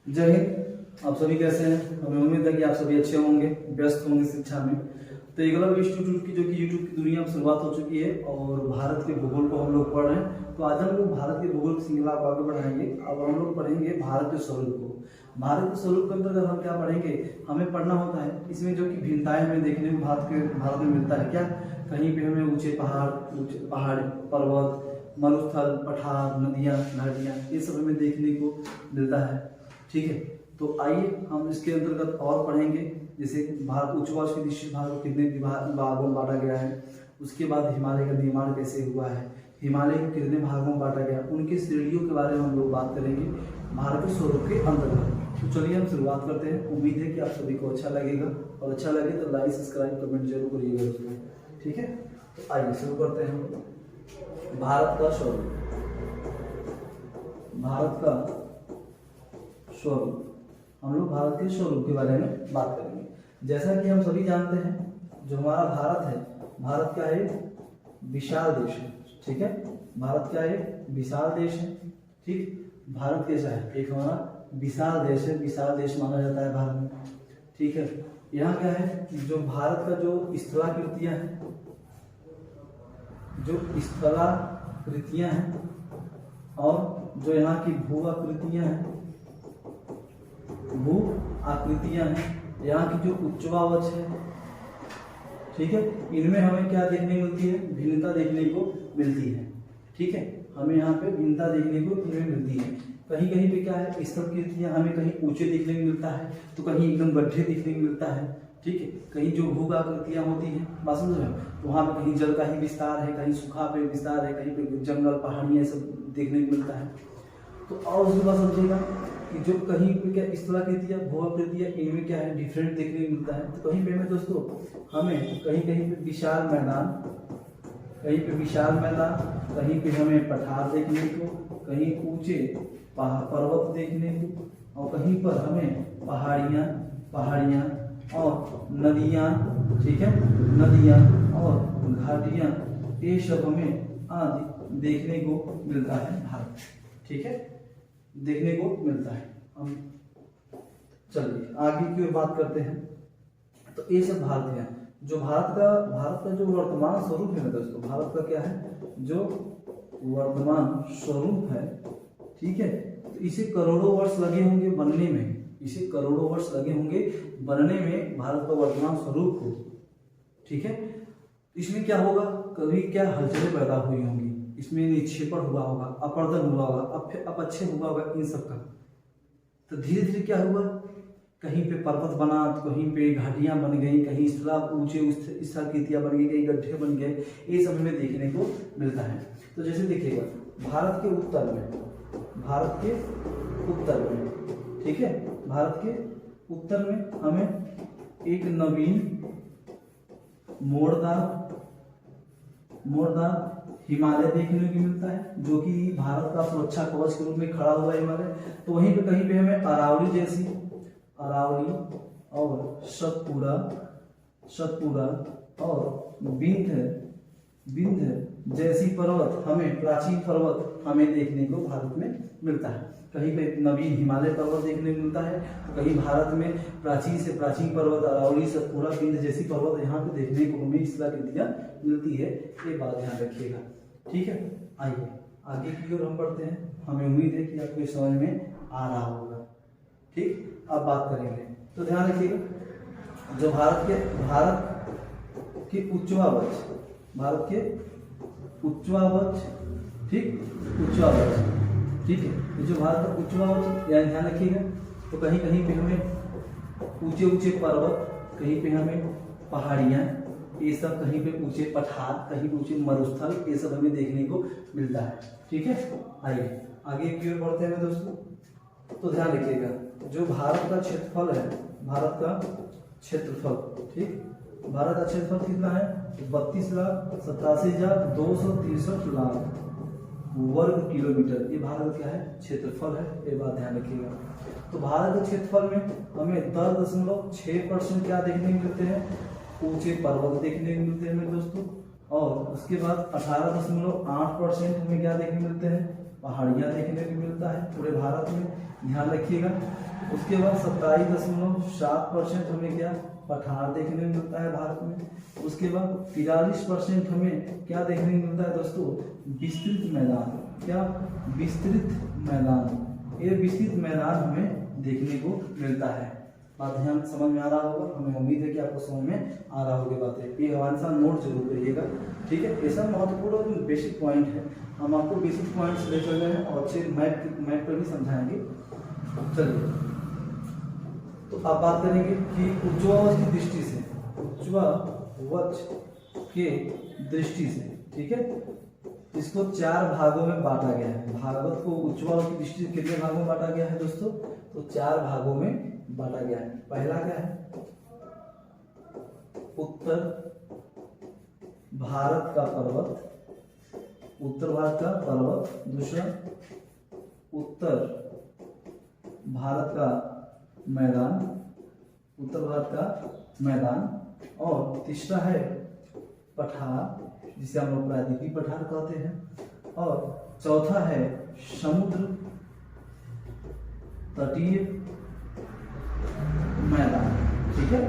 जय हिंद। आप सभी कैसे हैं? हमें उम्मीद है कि आप सभी अच्छे होंगे, व्यस्त होंगे शिक्षा में। तो एकलव्य इंस्टीट्यूट की जो कि यूट्यूब की दुनिया में शुरुआत हो चुकी है और भारत के भूगोल को हम लोग पढ़ रहे हैं। तो आज हम लोग भारत के भूगोल की श्रृंखला को आगे बढ़ाएंगे। अब हम लोग पढ़ेंगे भारत के स्वरूप को। भारत के स्वरूप के अंतर्गत हम क्या पढ़ेंगे, हमें पढ़ना होता है इसमें जो कि भिन्नताएं हमें देखने को भारत में मिलता है। क्या कहीं पे हमें ऊंचे पहाड़ पर्वत, मरुस्थल, पठार, नदियाँ, घाटियाँ, ये सब हमें देखने को मिलता है। ठीक है, तो आइए हम इसके अंतर्गत और पढ़ेंगे। जैसे भारत उच्चवास के निश्चित भारत को कितने भागों में बांटा गया है, उसके बाद हिमालय का निर्माण कैसे हुआ है, हिमालय को कितने भागों में बांटा गया, उनकी श्रेणियों के बारे में हम लोग बात करेंगे भारत के स्वरूप के अंतर्गत। तो चलिए हम शुरुआत करते हैं। उम्मीद है कि आप सभी को अच्छा लगेगा और अच्छा लगे तो लाइक, सब्सक्राइब, कमेंट जरूर करिएगा दोस्तों। ठीक है, तो आइए शुरू करते हैं। भारत का स्वरूप। भारत का स्वरूप, हम लोग भारत के स्वरूप के बारे में बात करेंगे। जैसा कि हम सभी जानते हैं, जो हमारा भारत है, भारत क्या है? विशाल देश है। ठीक है, भारत क्या है? विशाल देश है। ठीक, भारत कैसा है? एक हमारा विशाल देश है, विशाल देश माना जाता है भारत में। ठीक है, यहाँ क्या है, जो भारत का जो स्थलाकृतियां हैं, जो स्थलाकृतियां हैं और जो यहाँ की भू आकृतियां हैं, भू आकृतियां हैं, यहाँ की जो उच्चवावच है, ठीक है, इनमें हमें क्या देखने को मिलती है? भिन्नता देखने को मिलती है। ठीक है, हमें यहाँ पे भिन्नता देखने को इनमें मिलती है। कहीं कहीं पे क्या है, स्थलाकृतियां हमें कहीं ऊंचे देखने को मिलता है तो कहीं एकदम गड्ढे देखने को मिलता है। ठीक है, कहीं जो भू आकृतियां होती हैं, बात समझ रहे हो, तो वहाँ पे कहीं जल का ही विस्तार है, कहीं सूखा पे विस्तार है, कहीं पे जंगल, पहाड़ियाँ सब देखने को मिलता है। तो और उसके बाद समझिएगा कि जो कहीं पे क्या स्थलाकृतियां, भू आकृतियां, इनमें क्या है, डिफरेंट देखने को मिलता है। तो कहीं पे हमें दोस्तों कहीं कहीं पे विशाल मैदान, कहीं पे विशाल मैदान, कहीं पे हमें पठार देखने को, कहीं ऊंचे पर्वत देखने को, और कहीं पर हमें पहाड़ियाँ और नदियाँ, ठीक है, नदियाँ और घाटियाँ, ये सब हमें आदि देखने को मिलता है भारत। ठीक है, देखने को मिलता है। हम चलिए आगे की ओर बात करते हैं। तो ये सब भारत है। जो भारत का जो वर्तमान स्वरूप है दोस्तों, भारत का क्या है, जो वर्तमान स्वरूप है, ठीक है, तो इसे करोड़ों वर्ष लगे होंगे बनने में, इसे करोड़ों वर्ष लगे होंगे बनने में भारत का वर्तमान स्वरूप को। ठीक है, इसमें क्या होगा, कभी क्या हलचलें पैदा हुई होंगी, इसमें निक्षेपण हुआ होगा, अपर्दन हुआ होगा, अपक्षय हुआ होगा, इन सब का। तो धीरे धीरे क्या हुआ, कहीं पे पर्वत बना तो कहीं पे घाटियां बन गई, कहीं ऊंचे स्थलाकृतियां बन गई, कहीं गड्ढे बन गए, ये सब हमें देखने को मिलता है। तो जैसे देखिएगा, भारत के उत्तर में, ठीक है, भारत के उत्तर में हमें एक नवीन मोड़दार हिमालय देखने को मिलता है, जो कि भारत का सुरक्षा कवच के रूप में खड़ा हुआ है हिमालय। तो वहीं पे कहीं पे हमें अरावली और सतपुड़ा और विंध्य जैसी पर्वत, हमें प्राचीन पर्वत हमें देखने को भारत में मिलता है। कहीं पे नवीन हिमालय पर्वत देखने को मिलता है, तो कहीं भारत में प्राचीन से प्राचीन पर्वत, अरावली, सतपुड़ा, विंध्य जैसी पर्वत यहाँ पे देखने को हमें स्थलाकृतियां मिलती है। ये बात ध्यान रखिएगा। ठीक है, आइए आगे की ओर हम पढ़ते हैं। हमें उम्मीद है कि आपको समझ में आ रहा होगा। ठीक, अब बात करेंगे तो ध्यान रखिएगा, जो भारत के उच्चवावच, ठीक है, तो जो भारत का उच्चवावच ध्यान रखिएगा, तो कहीं कहीं पे हमें ऊंचे पर्वत, कहीं पे हमें पहाड़ियाँ, ये सब, कहीं पे ऊंचे पठार, कहीं ऊंचे मरुस्थल, ये सब हमें देखने को मिलता है। ठीक है, आइए आगे की ओर बढ़ते हैं दोस्तों। तो ध्यान रखिएगा, जो भारत का क्षेत्रफल है, ठीक, भारत का क्षेत्रफल कितना है? 32,87,263 वर्ग किलोमीटर। ये भारत क्या है? क्षेत्रफल है। ये बात ध्यान रखिएगा। तो भारत के क्षेत्रफल में हमें 10.6% क्या देखने को मिलते हैं? ऊंचे पर्वत देखने को मिलते हैं हमें दोस्तों। और उसके बाद 18.8% हमें क्या देखने को मिलते हैं? पहाड़ियाँ देखने को मिलता है पूरे भारत में, ध्यान रखिएगा। उसके बाद 27.7% हमें क्या पठार देखने को मिलता है भारत में। उसके बाद 43% हमें क्या देखने को मिलता है दोस्तों, विस्तृत मैदान। क्या, विस्तृत मैदान। ये विस्तृत मैदान हमें देखने को मिलता है। बात ध्यान समझ में आ रहा होगा, हमें उम्मीद है कि आपको समझ में आ रहा होगी बातें। ये हमारे साथ नोट जरूर करिएगा, ठीक है। ये सब महत्वपूर्ण बेसिक पॉइंट है, हम आपको बेसिक पॉइंट्स ले चल रहे हैं और अच्छे मैप पर भी समझाएंगे। चलिए, तो आप बात करेंगे कि उच्चवावच की दृष्टि से, उच्चवावच के दृष्टि से, ठीक है, इसको 4 भागों में बांटा गया है। भागवत को उच्चवावच की दृष्टि से कितने भागों में बांटा गया है दोस्तों, तो 4 भागों में बांटा गया है। पहला क्या है, उत्तर भारत का पर्वत, उत्तर भारत का पर्वत। दूसरा, उत्तर भारत का मैदान, उत्तर भारत का मैदान। और तीसरा है पठार, जिसे हम लोग प्रायद्वीपीय पठार कहते हैं। और चौथा है समुद्र तटीय मैदान, ठीक है,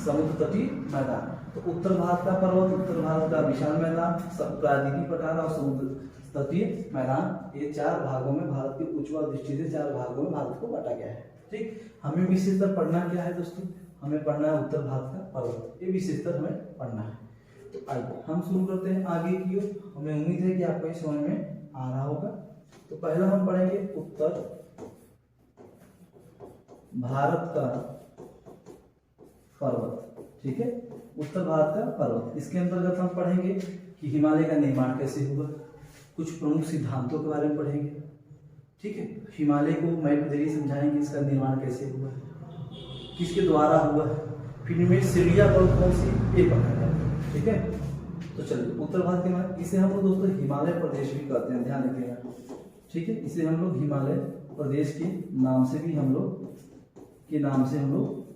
समुद्र तटीय मैदान। तो उत्तर भारत का पर्वत, उत्तर भारत का विशाल मैदान, प्रायद्वीपीय पठार और समुद्र तटीय मैदान, ये 4 भागों में भारत की उच्चवावच दृष्टि से 4 भागों में भारत को बांटा गया है, ठीक। हमें विशेषतर पढ़ना क्या है दोस्तों, हमें पढ़ना है उत्तर भारत का पर्वत, ये विशेषतर हमें पढ़ना है। तो आइए हम शुरू करते हैं आगे की ओर। हमें उम्मीद है कि आपको ये समझ में आ रहा होगा। तो पहला हम पढ़ेंगे उत्तर भारत का पर्वत, ठीक है, उत्तर भारत का पर्वत। इसके अंतर्गत हम पढ़ेंगे कि हिमालय का निर्माण कैसे हुआ, कुछ प्रमुख सिद्धांतों के बारे में पढ़ेंगे, ठीक है। हिमालय को मैप के जरिए समझाएंगे, इसका निर्माण कैसे हुआ, किसके द्वारा हुआ, फिर इनमें श्रेणियां कौन सी, ये पढ़ना है, ठीक है। तो चलिए, उत्तर भारत के मैप, इसे हम लोग दोस्तों हिमालय प्रदेश भी कहते हैं, ध्यान रखिएगा, ठीक है। इसे हम लोग हिमालय प्रदेश के नाम से भी हम लोग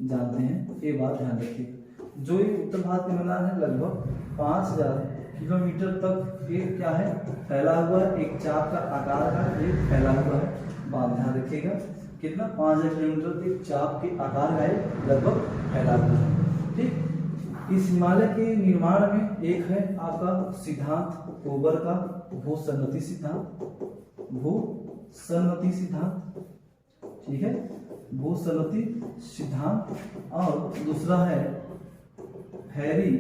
जानते हैं, ये बात ध्यान रखिएगा। जो ये उत्तर भारत के मैदान है लगभग 5000 किलोमीटर तक ये क्या है, फैला हुआ है, एक चाप का आकार का ये फैला हुआ है। बात ध्यान रखिएगा, कितना, 5000 किलोमीटर एक चाप के आकार का लगभग फैला हुआ है, ठीक। इस हिमालय के निर्माण में एक है आपका सिद्धांत कोबर का भू-सन्नति सिद्धांत, भू-सन्नति सिद्धांत, ठीक है, भू-सन्नति सिद्धांत। और दूसरा है हैरी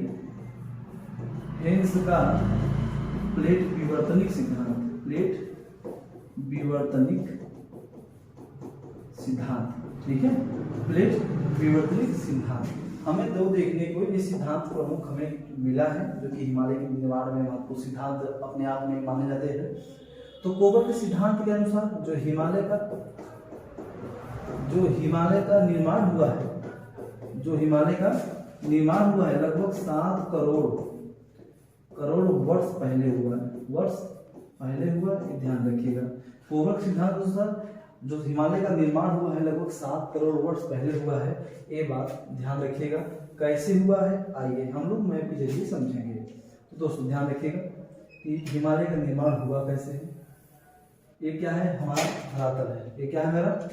हेन्स का प्लेट विवर्तनिक सिद्धांत, प्लेट विवर्तनिक सिद्धांत, ठीक है, प्लेट विवर्तनिक सिद्धांत। हमें 2 देखने को ये सिद्धांत प्रमुख हमें मिला है, जो कि हिमालय के निर्माण में महत्वपूर्ण सिद्धांत अपने आप में माने जाते हैं। तो कोबर के सिद्धांत के अनुसार जो हिमालय का निर्माण हुआ है, जो हिमालय का निर्माण हुआ है लगभग 7 करोड़ वर्ष पहले हुआ है, ये ध्यान रखिएगा। कोबर के सिद्धांत के अनुसार जो हिमालय का निर्माण हुआ है लगभग 7 करोड़ वर्ष पहले हुआ है, ये बात ध्यान रखिएगा। कैसे हुआ है, आइए हम लोग मैप के जरिए समझेंगे। तो दोस्तों ध्यान रखिएगा कि हिमालय का निर्माण हुआ कैसे है। ये क्या है, हमारा धरातल है, ये क्या है, मेरा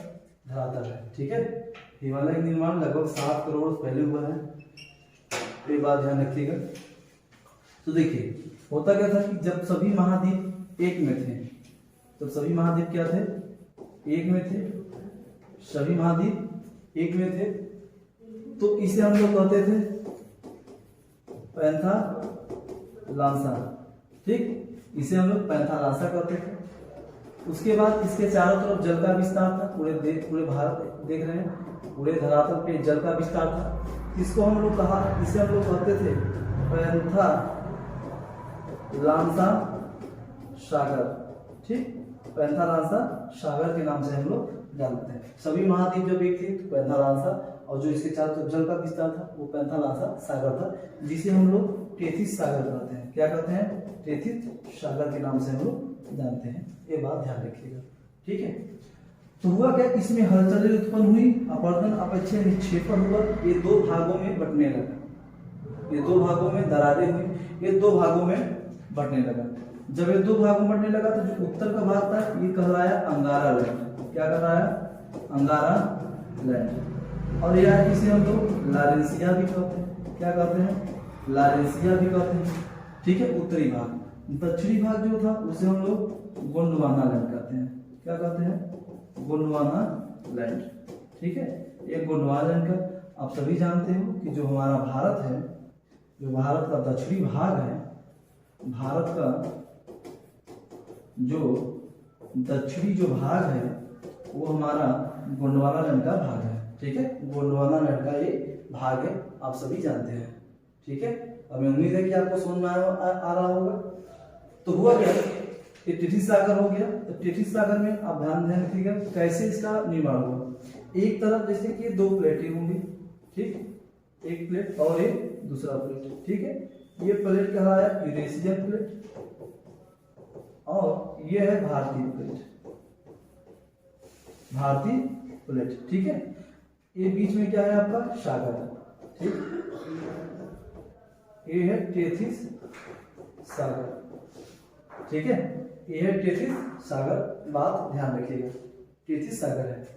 धरातल है, ठीक है। हिमालय का निर्माण लगभग 7 करोड़ पहले हुआ है, ये बात ध्यान रखिएगा। तो देखिए, होता क्या था कि जब सभी महाद्वीप एक में थे, तो सभी महाद्वीप क्या थे, एक में थे, सभी महाद्वीप एक में थे, तो इसे हम लोग कहते थे पैंथालांसा, ठीक, इसे हम लोग पैंथालांसा कहते थे। उसके बाद इसके चारों तरफ जल का विस्तार था, पूरे भारत देख रहे हैं, पूरे धरातल पे जल का विस्तार था। इसको हम लोग इसे हम लोग कहते थे पैंथालांसा सागर, ठीक, पैंथालांसा सागर के नाम से हम लोग जानते हैं। सभी महाद्वीप जब एक थे तो पैंथालांसा, और जो इसके चारों तरफ जल का विस्तार था वो पैंथालांसा सागर था, जिसे हम लोग टेथिस सागर कहते हैं। क्या कहते हैं, टेथिस सागर के नाम से हम लोग जानते हैं, ये बात ध्यान रखिएगा, ठीक है। तो हुआ क्या, इसमें हलचलें उत्पन्न हुई, अपरदन अपेक्षे निक्षेपण हुआ, ये 2 भागों में बंटने लगा, ये 2 भागों में दरारें हुई, ये 2 भागों में बंटने लगा। जब ये 2 भागों में बंटने लगा तो जो उत्तर का भाग था ये कहलाया अंगारा लैंड। क्या कहलाया? अंगारा लैंड। और यह इसे हम लोग लारेंसिया भी कहते हैं। क्या कहते हैं? लारेंसिया भी कहते हैं। ठीक है, उत्तरी भाग। दक्षिणी भाग जो था उसे हम लोग गोंडवाना लैंड कहते हैं। क्या कहते हैं? गोंडवाना लैंड। ठीक है, ये गोंडवाना लैंड का आप सभी जानते हो कि जो हमारा भारत है, जो भारत का दक्षिणी भाग है, भारत का जो दक्षिणी जो भाग है वो हमारा गोंडवाना लैंड का भाग है। ठीक है, गोंडवाना लैंड का ये भाग है, आप सभी जानते हैं। ठीक है, हमें उम्मीद है कि आपको समझ में आ रहा होगा। तो हुआ क्या, ये टेथिस सागर हो गया। तो टेथिस सागर में आप ध्यान रखिएगा कैसे इसका निर्माण हुआ। एक तरफ जैसे कि 2 प्लेटें होंगी, ठीक, एक प्लेट और एक दूसरा प्लेट। ठीक है, ये प्लेट कहलाया यूरेशियन प्लेट और ये है भारतीय प्लेट, भारतीय प्लेट। ठीक है, ये बीच में क्या है आपका? सागर। ठीक, ये है टेथिस सागर। ठीक है, ये है टेथिस सागर, बात ध्यान रखिएगा, टेथिस सागर है।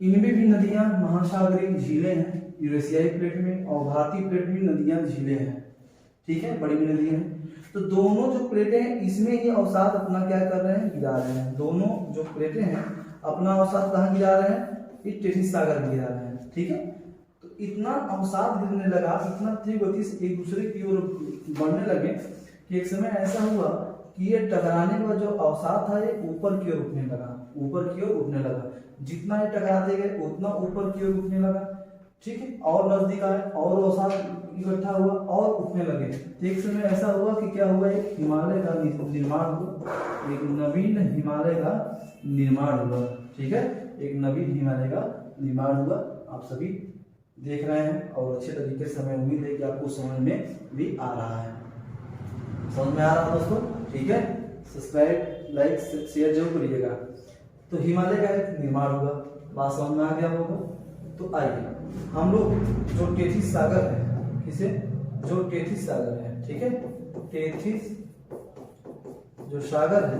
इनमें भी नदियां महासागरीय झीलें हैं, यूरेशियाई प्लेट में और भारतीय प्लेट में नदियां झीलें हैं। ठीक है, बड़ी बड़ी नदियां हैं। तो दोनों जो प्लेटें हैं इसमें ही अवसाद अपना क्या कर रहे हैं? गिरा रहे हैं। दोनों जो प्लेटें हैं अपना अवसाद कहाँ गिरा रहे हैं? इस टेथिस सागर में गिरा रहे हैं। ठीक है, तो इतना अवसाद गिरने लगा, इतना तीव्र गति से एक दूसरे की ओर बढ़ने लगे कि एक समय ऐसा हुआ कि ये टकराने का जो अवसाद था ये ऊपर की ओर उठने लगा, ऊपर की ओर उठने लगा। जितना ये टकराते गए उतना ऊपर की ओर उठने लगा। ठीक है, और नजदीक आए और अवसाद इकट्ठा हुआ और उठने लगे। एक समय ऐसा हुआ कि क्या हुआ, एक हिमालय का निर्माण हुआ, एक नवीन हिमालय का निर्माण हुआ। ठीक है, एक नवीन हिमालय का निर्माण हुआ। आप सभी देख रहे हैं और अच्छे तरीके से हमें उम्मीद है कि आपको समझ में भी आ रहा है। समझ में आ रहा है दोस्तों? ठीक है, सब्सक्राइब, लाइक, शेयर जरूर करिएगा। तो हिमालय का एक निर्माण हुआ, बात समझ में आ गया होगा। तो आइए हम लोग जो टेथिस सागर है, किसे? जो टेथिस सागर है, ठीक है, टेथिस जो सागर है,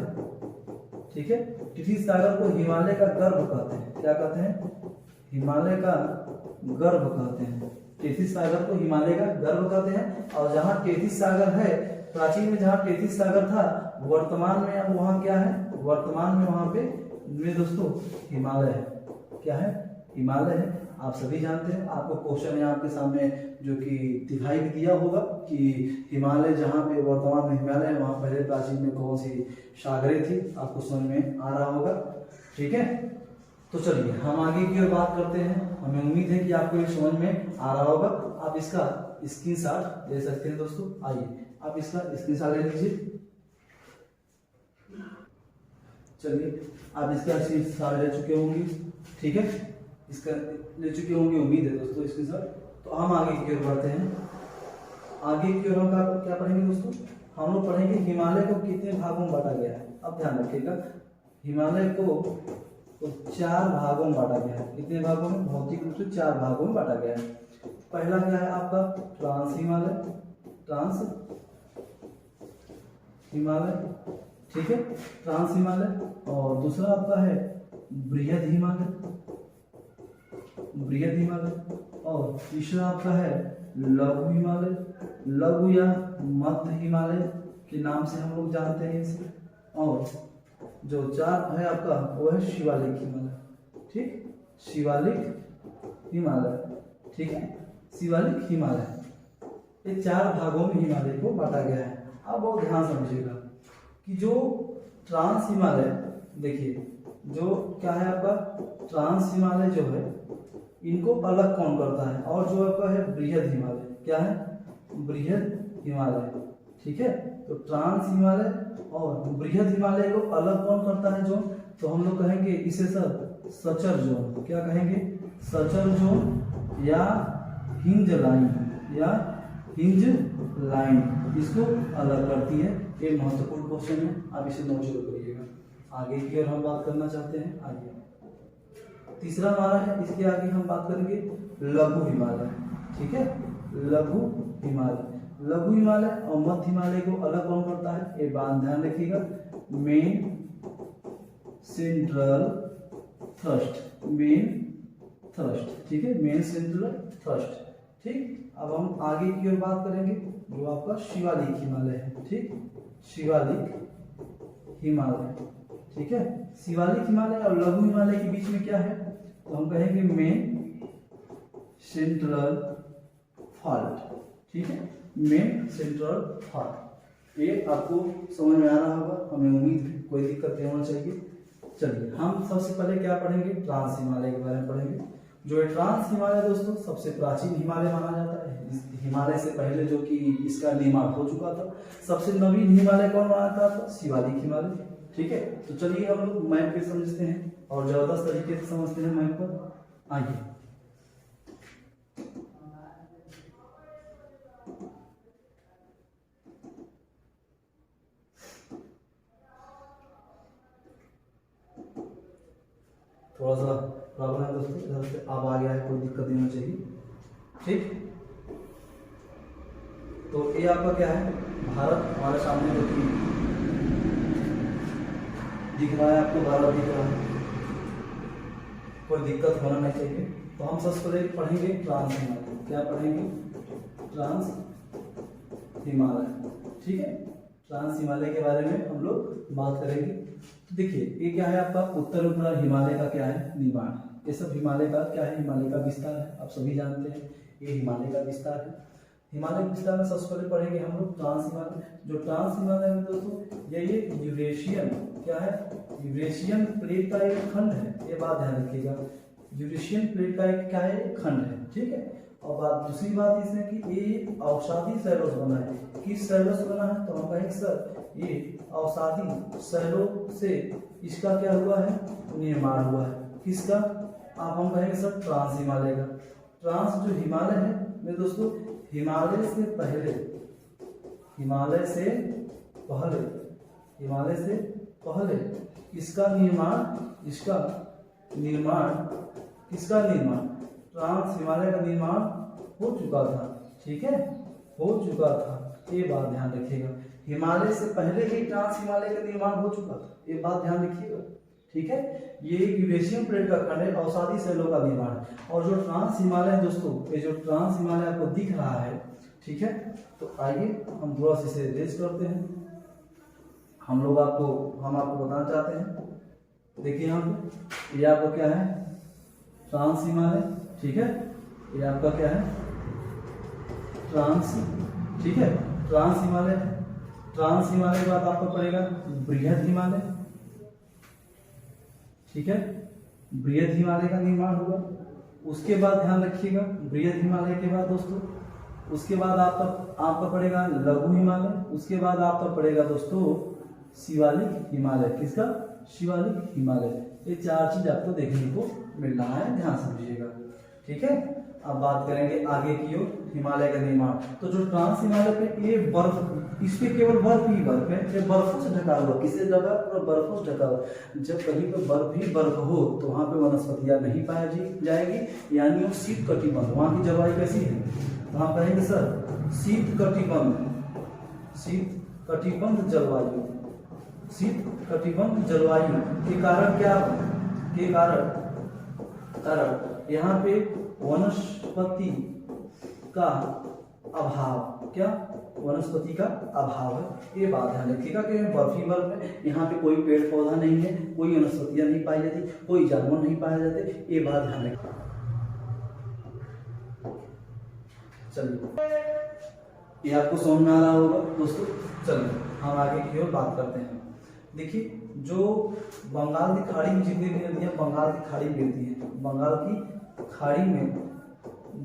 ठीक है, टेथिस सागर को हिमालय का गर्भ कहते हैं। क्या कहते हैं? हिमालय का गर्भ कहते हैं। टेथिस सागर को हिमालय का गर्भ कहते हैं। और जहाँ टेथिस सागर है, प्राचीन में जहाँ टेथिस सागर था, वर्तमान में अब वहाँ क्या है? वर्तमान में वहाँ पे दोस्तों हिमालय है। क्या है? हिमालय है। आप सभी जानते हैं, आपको क्वेश्चन यहाँ आपके सामने जो कि दिखाई भी दिया होगा कि हिमालय जहाँ पे वर्तमान में हिमालय है, वहाँ पहले प्राचीन में कौन सी सागरें थी, आपको समझ में आ रहा होगा। ठीक है, तो चलिए हम आगे की ओर बात करते हैं। हमें उम्मीद है कि आपको ये समझ में आ रहा होगा। आप इसका स्क्रीनशॉट ले सकते हैं दोस्तों। आइए आप इसका स्क्रीनशॉट ले लीजिए। चलिए आप इसका स्क्रीनशॉट ले चुके होंगे, ठीक है, इसका ले चुके होंगे, उम्मीद है दोस्तों इसके साथ। तो हम आगे की ओर बढ़ते हैं। आगे की ओर हम क्या पढ़ेंगे दोस्तों? हम लोग पढ़ेंगे हिमालय को कितने भागों में बांटा गया है। अब ध्यान रखिएगा, हिमालय को तो 4 भागों में बांटा गया है। कितने भागों में? भौतिक रूप से 4 भागों में बांटा गया है। पहला क्या है आपका? ट्रांस हिमालय, ट्रांस हिमालय, ठीक है, ट्रांस हिमालय। और दूसरा आपका है बृहद हिमालय, बृहद हिमालय। और तीसरा आपका है लघु हिमालय, लघु या मध्य हिमालय के नाम से हम लोग जानते हैं इसे। और जो 4 है आपका वो है शिवालिक हिमालय, ठीक, शिवालिक हिमालय, ठीक है, शिवालिक हिमालय। ये 4 भागों में हिमालय को बांटा गया है। अब बहुत ध्यान समझिएगा कि जो ट्रांस हिमालय, देखिए जो क्या है आपका ट्रांस हिमालय जो है, इनको अलग कौन करता है? और जो आपका है बृहद हिमालय, क्या है? बृहद हिमालय, ठीक है। तो ट्रांस हिमालय और बृहद हिमालय को अलग कौन करता है जोन? तो हम लोग कहेंगे इसे सर सचर जोन। क्या कहेंगे? सचर जोन या हिंज लाइन, या हिंज लाइन इसको अलग करती है। ये महत्वपूर्ण क्वेश्चन है, आप इसे नोट जरूर करिएगा। आगे की ओर हम बात करना चाहते हैं। आगे तीसरा हमारा है, इसके आगे हम बात करेंगे लघु हिमालय, ठीक है, लघु हिमालय। लघु हिमालय और मध्य हिमालय को अलग कौन करता है, ये बात ध्यान रखिएगा। Main central thrust, main thrust, ठीक है, मेन सेंट्रल थ्रस्ट। ठीक, अब हम आगे की ओर बात करेंगे जो आपका शिवालिक हिमालय है। ठीक, शिवालिक हिमालय, ठीक है। शिवालिक हिमालय और लघु हिमालय के बीच में क्या है, तो हम कहेंगे मेन सेंट्रल फॉल्ट, ठीक है, मेन सेंट्रल फॉल्ट। ये आपको समझ में आ रहा होगा, हमें उम्मीद है कोई दिक्कत नहीं होना चाहिए। चलिए हम सबसे पहले क्या पढ़ेंगे, ट्रांस हिमालय के बारे में पढ़ेंगे। जो है ट्रांस हिमालय दोस्तों सबसे प्राचीन हिमालय माना जाता है। इस हिमालय से पहले जो कि इसका निर्माण हो चुका था। सबसे नवीन हिमालय कौन माना था, तो शिवालिक हिमालय, ठीक है। तो चलिए हम लोग मैप पे समझते हैं और जबरदस्त तरीके से समझते हैं मैप पर। आइए थोड़ा सा प्रॉब्लम है दोस्तों, इधर से अब आ गया है, कोई दिक्कत नहीं होनी चाहिए। ठीक, तो ये आपका क्या है, भारत हमारे सामने जो कि दिख रहा है आपको, भारत दिख रहा है, कोई दिक्कत होना नहीं चाहिए। तो हम सबसे पहले पढ़ेंगे ट्रांस हिमालय। क्या पढ़ेंगे, ट्रांस हिमालय, ठीक है। ट्रांस हिमालय के बारे में हम लोग बात करेंगे। तो देखिए ये क्या है आपका उत्तर उत्तर हिमालय का क्या है निर्माण, ये सब हिमालय का क्या है, हिमालय का विस्तार है। आप सभी जानते हैं ये हिमालय का विस्तार है। हिमालय के विस्तार में सबसे पहले पढ़ेंगे हम लोग ट्रांस हिमालय। जो ट्रांस हिमालय में दोस्तों ये यूरेशियन क्या है, यूरेशियन प्लेट का एक खंड है, ये बात ध्यान रखिएगा। यूरेशियन प्लेट का एक क्या है, खंड है, ठीक है। और बात दूसरी बात इसमें कि ये अवसादी शैलों से बना है। किस शैलों से बना है, तो हम कहेंगे सर ये अवसादी शैलों से इसका क्या हुआ है, निर्माण हुआ है। किसका, आप हम कहेंगे सर ट्रांस हिमालय का। ट्रांस जो हिमालय है मेरे दोस्तों, हिमालय से पहले, हिमालय से पहले, हिमालय से पहले इसका निर्माण, इसका निर्माण, किसका निर्माण, ट्रांस हिमालय का निर्माण हो चुका था, ठीक है, हो चुका था। ये बात ध्यान रखिएगा, हिमालय से पहले ही ट्रांस हिमालय का निर्माण हो चुका था, ये बात ध्यान रखिएगा, ठीक है। ये यूरेशियन प्लेट का खंड है, अवसादी शैलों का निर्माण है। और जो ट्रांस हिमालय है दोस्तों, ये जो ट्रांस हिमालय आपको दिख रहा है, ठीक है। तो आइए हम थोड़ा सा इसे रेस करते हैं। हम आपको बताना चाहते हैं, देखिए यहाँ पे ये आपका क्या है, ट्रांस हिमालय, ठीक है। ये आपका क्या है, ट्रांस, ठीक है, ट्रांस हिमालय। ट्रांस हिमालय के बाद आपको पड़ेगा बृहद हिमालय, ठीक है, बृहद हिमालय का निर्माण होगा। उसके बाद ध्यान रखिएगा, बृहद हिमालय के बाद दोस्तों, उसके बाद आपका पड़ेगा लघु हिमालय। उसके बाद आपका पड़ेगा दोस्तों शिवालिक हिमालय। किसका, शिवालिक हिमालय। ये चार चीज आपको देखने को मिल रहा है, ध्यान समझिएगा, ठीक है। अब बात करेंगे आगे की ओर, हिमालय का निर्माण। तो जो ट्रांस हिमालय पे ये बर्फ, इस पे केवल बर्फ ही बर्फ है, ये बर्फों से ढका हुआ, किससे ढका, पूरा बर्फों से ढका हुआ। जब कहीं पर बर्फ ही बर्फ हो तो वहाँ पे वनस्पतियाँ नहीं पाई जाएगी, यानी वो शीत कटिबंध। वहाँ की जलवायु कैसी है, वहाँ कहेंगे सर शीत कटिबंध, शीत कटिबंध जलवायु। शीत कटिबंध जलवायु के कारण क्या, के कारण यहाँ पे वनस्पति का अभाव, क्या, वनस्पति का अभाव है। ये बात ध्यान रखिएगा कि बर्फ ही बर्फ है, यहाँ पे कोई पेड़ पौधा नहीं है, कोई वनस्पतियां नहीं पाई जाती, कोई जानवर नहीं पाए जाते, ये बात ध्यान रखिए। चलिए ये आपको समझ में आ रहा होगा दोस्तों। चलिए हम आगे की ओर बात करते हैं। देखिए जो बंगाल की खाड़ी में जितनी भी नदियां बंगाल की खाड़ी में गिरती हैं, बंगाल की खाड़ी में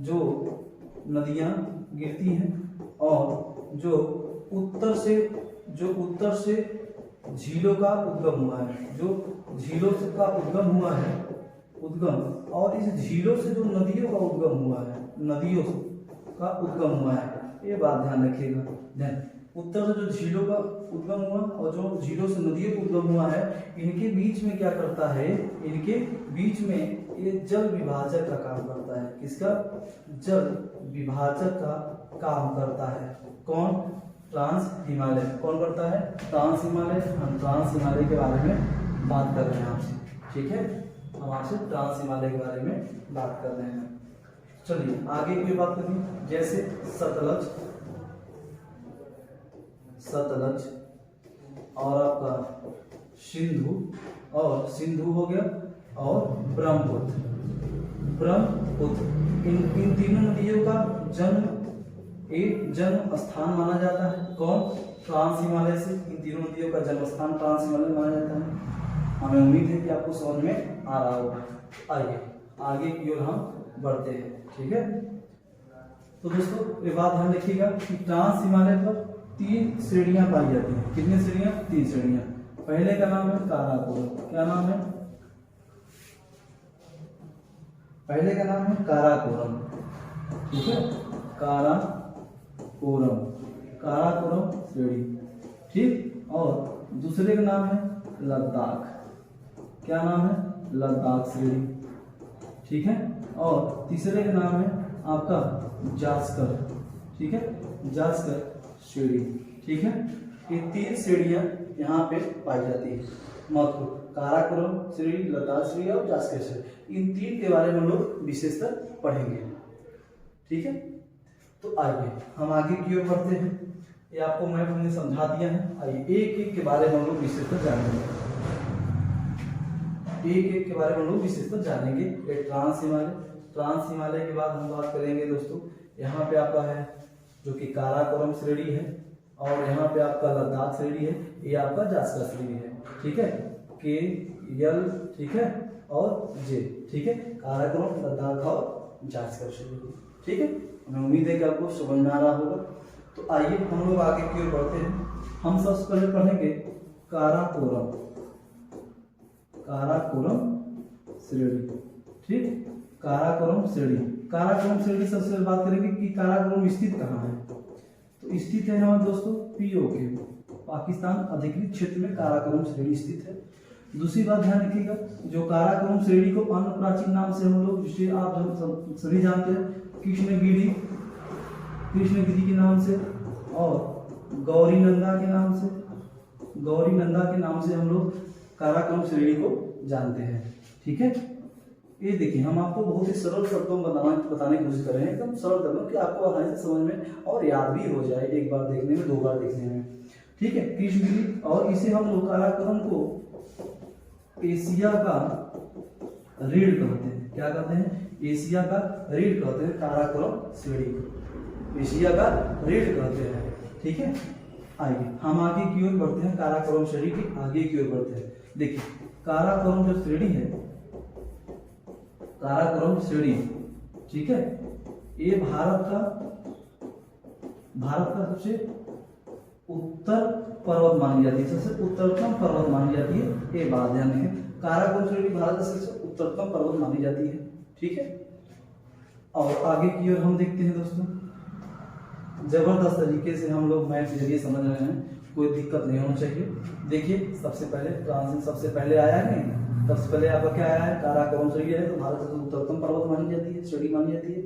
जो नदियां गिरती हैं और जो उत्तर से झीलों का उद्गम हुआ है, जो झीलों से का उद्गम हुआ है, उद्गम, और इस झीलों से जो नदियों का उद्गम हुआ है, नदियों का उद्गम हुआ है, ये बात ध्यान रखिएगा। उत्तर से जो झीलों का उद्गम हुआ और जो झीलों से नदियों का उद्गम हुआ है, इनके बीच में क्या करता है, इनके बीच में ये जल विभाजक का काम करता है। किसका? जल विभाजक का काम करता है। कौन? ट्रांस हिमालय। कौन करता है? ट्रांस हिमालय। हम ट्रांस हिमालय के बारे में बात कर रहे हैं आपसे, ठीक है, हम आपसे ट्रांस हिमालय के बारे में बात कर रहे हैं। चलिए आगे की बात करें, जैसे सतलज, सतलज और आपका सिंधु, और सिंधु हो गया, और ब्रह्मपुत्र, ब्रह्मपुत्र, इन तीनों नदियों का जन्म स्थान माना जाता है। कौन? ट्रांस हिमालय से इन तीनों नदियों का जन्म स्थान ट्रांस हिमालय माना जाता है। हमें उम्मीद है कि आपको समझ में आ रहा होगा। आइए आगे की ओर हम बढ़ते हैं, ठीक है। तो दोस्तों ये बात ध्यान रखिएगा कि ट्रांस हिमालय पर 3 श्रेणियां पाई जाती हैं। कितनी श्रेणियां? 3 श्रेणियां। पहले का नाम है काराकोरम। क्या नाम है? पहले का नाम है काराकोरम, ठीक है, काराकोरम, काराकोरम श्रेणी, ठीक। और दूसरे का नाम है लद्दाख। क्या नाम है? लद्दाख श्रेणी, ठीक है। और तीसरे का नाम है आपका जास्कर, ठीक है, जास्कर श्रेणी, ठीक है। ये 3 श्रेणियां यहाँ पे पाई जाती है। महत्वपूर्ण काराकोरम श्रेणी, लद्दाख श्रेणी और जास्कर श्रेणी, इन 3 के बारे में हम लोग विशेषतर पढ़ेंगे, ठीक है। तो आइए हम आगे की ओर बढ़ते हैं। ये आपको मैप हमने समझा दिया है। आइए एक एक के बारे में हम लोग विशेषतर जानेंगे, एक एक के बारे में हम लोग विशेषतर जानेंगे। ट्रांस हिमालय, ट्रांस हिमालय के बाद हम बात करेंगे दोस्तों, यहाँ पे आपका है जो कि काराकोरम श्रेणी है, और यहाँ पे आपका लद्दाख श्रेणी है, ये आपका जास्कर श्रेणी है, ठीक है, के यल, ठीक है, और जे, ठीक है, काराकोरम, लद्दाख और जास्कर श्रेणी, ठीक है। हमें उम्मीद है कि आपको समझ में आ रहा होगा। तो आइए हम लोग आगे की ओर बढ़ते हैं। हम सबसे पहले पढ़ेंगे काराकोरम, काराकोरम श्रेणी, ठीक, काराकोरम श्रेणी। काराकोरम श्रेणी सबसे पहले बात करेंगे कि काराकोरम स्थित कहाँ है। तो स्थित है हमारे दोस्तों पीओके, पाकिस्तान अधिकृत क्षेत्र में काराकोरम श्रेणी स्थित है। दूसरी बात ध्यान रखिएगा, जो काराकोरम श्रेणी को अन्य प्राचीन नाम से हम लोग, जिसे आप सभी जानते हैं, कृष्णगिरी, कृष्णगिरी के नाम से, और गौरीनंदा के नाम से, गौरीनंदा के नाम से हम लोग काराकोरम श्रेणी को जानते हैं, ठीक है। ये देखिए हम आपको बहुत ही सरल शब्दों में बताने की कोशिश कर रहे हैं, एकदम सरल शब्दों कि आपको आसानी से समझ में और याद भी हो जाए, एक बार देखने में, 2 बार देखने में, ठीक है। कृष्णगिरी, और इसे हम लोग काराकोरम को एशिया का रीढ़ कहते हैं। क्या कहते हैं? एशिया का रीढ़ कहते हैं काराकोरम श्रेणी को, एशिया का रीढ़ कहते हैं, ठीक है। आइए हम आगे की ओर बढ़ते हैं, काराकोरम श्रेणी की आगे की ओर बढ़ते हैं। देखिए काराकोरम जो श्रेणी है, काराकोरम श्रेणी, ठीक है, ये भारत का सबसे उत्तर पर्वत मानी जाती है, सबसे उत्तरतम पर्वत मानी जाती है। ये बात ध्यान रखें, काराकोरम श्रेणी भारत का सबसे उत्तरतम पर्वत मानी जाती है, ठीक है। और आगे की ओर हम देखते हैं दोस्तों, जबरदस्त तरीके से हम लोग मैप के जरिए समझ रहे हैं, कोई दिक्कत नहीं होना चाहिए। देखिए सबसे पहले ट्रांजिट सबसे पहले आया है, नहीं सबसे पहले आपका क्या आया है? काराकोरम श्रेणी है, तो भारत का उत्तरतम पर्वत मानी जाती है, श्रेणी मानी जाती है।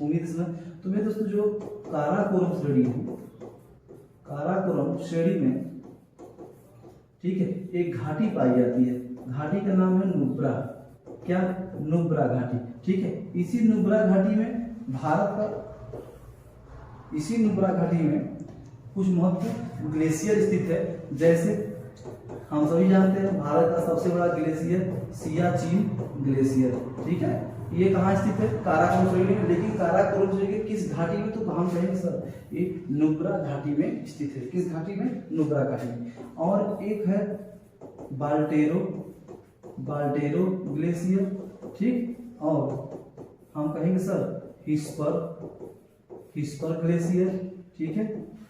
उम्मीद है तो मेरे दोस्तों जो काराकोरम श्रेणी है, काराकोरम श्रेणी में, ठीक है, एक घाटी पाई जाती है, घाटी का नाम है नुब्रा। क्या? नुब्रा घाटी, ठीक है। इसी नुब्रा घाटी में भारत का, इसी नुब्रा घाटी में कुछ महत्वपूर्ण ग्लेशियर स्थित है। जैसे हम सभी जानते हैं भारत का सबसे बड़ा ग्लेशियर सियाचिन ग्लेशियर, ठीक है, ये कहाँ स्थित है? काराकोरम श्रेणी में। लेकिन काराकोरम श्रेणी के किस घाटी में? तो हम कहेंगे सर ये नुब्रा घाटी में स्थित है। किस घाटी में? नुब्रा घाटी में। और एक है बाल्टेरो ग्लेशियर, ठीक, और हम कहेंगे सर हिस्पर ग्लेशियर, ठीक है,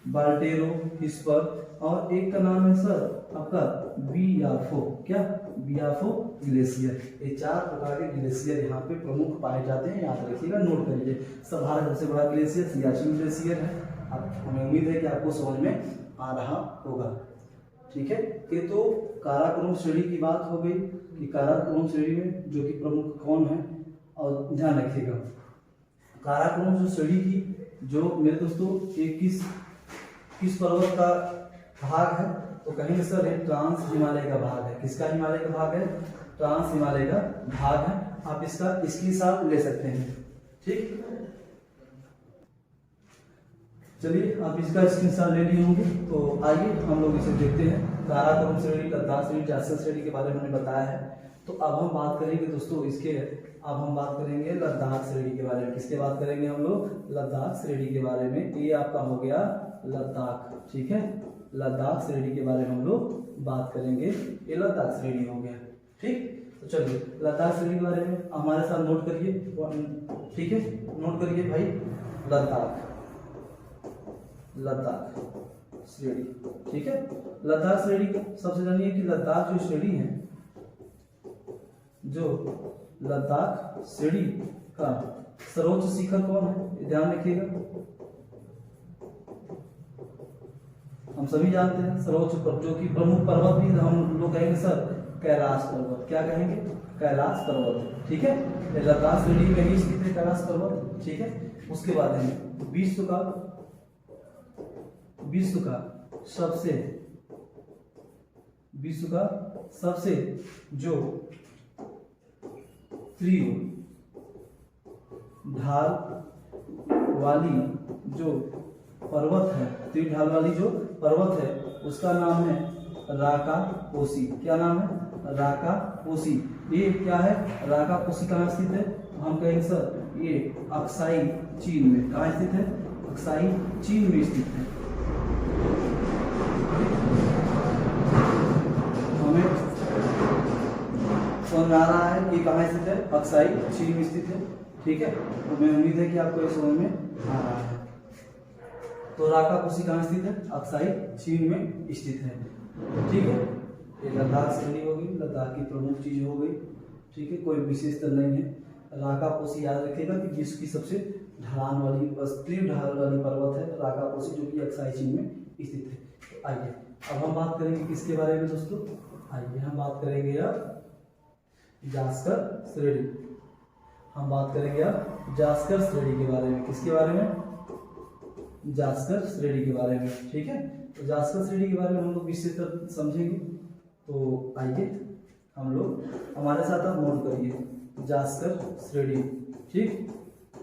बाल्टेरो, हिस्पर, और एक का नाम है सर आपका बियाफो। क्या? बियाफो ग्लेशियर। ये 4 प्रकार के ग्लेशियर यहाँ पे प्रमुख पाए जाते हैं, याद रखिएगा, नोट करिए। सब भारत सबसे बड़ा ग्लेशियर सियाचिन ग्लेशियर है, हमें उम्मीद है कि आपको समझ में आ रहा होगा। ठीक है, ये तो काराकोरम श्रेणी की बात हो गई कि काराकोरम श्रेणी में जो कि प्रमुख कौन है। और ध्यान रखिएगा काराकोरम जो श्रेणी की जो मेरे दोस्तों ये किस पर्वत का भाग है, तो कहेंगे सर ये ट्रांस हिमालय का भाग है। किसका हिमालय का भाग है? ट्रांस हिमालय का भाग है। आप इसका स्क्रीनशॉट ले सकते हैं। ठीक, चलिए आप इसका स्क्रीनशॉट ले लिए होंगे, तो आइए हम लोग इसे देखते हैं। काराकोरम श्रेणी, लद्दाख श्रेणी, जास्कर श्रेणी के बारे में हमने बताया है। तो अब हम बात करेंगे दोस्तों अब हम बात करेंगे लद्दाख श्रेणी के बारे में। किसके बात करेंगे हम लोग? लद्दाख श्रेणी के बारे में। ये आपका हो गया लद्दाख। ठीक है, लद्दाख श्रेणी के बारे में हम लोग बात करेंगे। ये लद्दाख श्रेणी हो गया। ठीक, तो चलिए लद्दाख श्रेणी के बारे में हमारे साथ नोट करिए। ठीक है, नोट करिए भाई, लद्दाख श्रेणी। ठीक है, लद्दाख श्रेणी सबसे जानिए कि लद्दाख जो श्रेणी है, जो लद्दाख श्रेणी का सर्वोच्च शिखर कौन है? ध्यान रखिएगा, हम सभी जानते हैं सर्वोच्च जो कि प्रमुख पर्वत भी हम लोग कहेंगे सर कैलाश पर्वत। क्या कहेंगे? कैलाश पर्वत। ठीक है, लद्दाख श्रेणी में ही स्थित है कैलाश पर्वत। ठीक है, उसके बाद है विश्व का सबसे जो तीव्र ढाल वाली जो पर्वत है, तीव्र ढाल वाली जो पर्वत है उसका नाम है राकापोसी। क्या नाम है? राकापोसी। ये क्या है? राकापोसी कहाँ स्थित है? हम कहेंगे सर ये अक्साई चीन में। कहाँ स्थित है? अक्साई चीन में स्थित है। हमें समझ आ रहा है कि कहाँ स्थित है? अक्साई चीन में स्थित है। ठीक है, तो मैं उम्मीद है कि आपको ये समझ में आ रहा है। तो राकापोसी कहाँ स्थित है? अक्साई चीन में स्थित है। ठीक है, ये लद्दाख श्रेणी हो गई, लद्दाख की प्रमुख चीज हो गई। ठीक है, कोई विशेषता नहीं है। राकापोसी याद रखिएगा कि जिसकी सबसे ढलान वाली तीव्र ढाल वाली पर्वत है राकापोसी, जो कि अक्साई चीन में स्थित है। तो आइए अब हम बात करेंगे किसके बारे में दोस्तों? आइए हम बात करेंगे अब जास्कर श्रेणी। हम बात करेंगे अब जास्कर श्रेणी के बारे में। किसके बारे में? जास्कर श्रेणी के बारे में। ठीक है, तो जास्कर श्रेणी के बारे में हम लोग विशेषकर समझेंगे। तो आइए हम लोग हमारे साथ आप नोट करिए जास्कर श्रेणी। ठीक,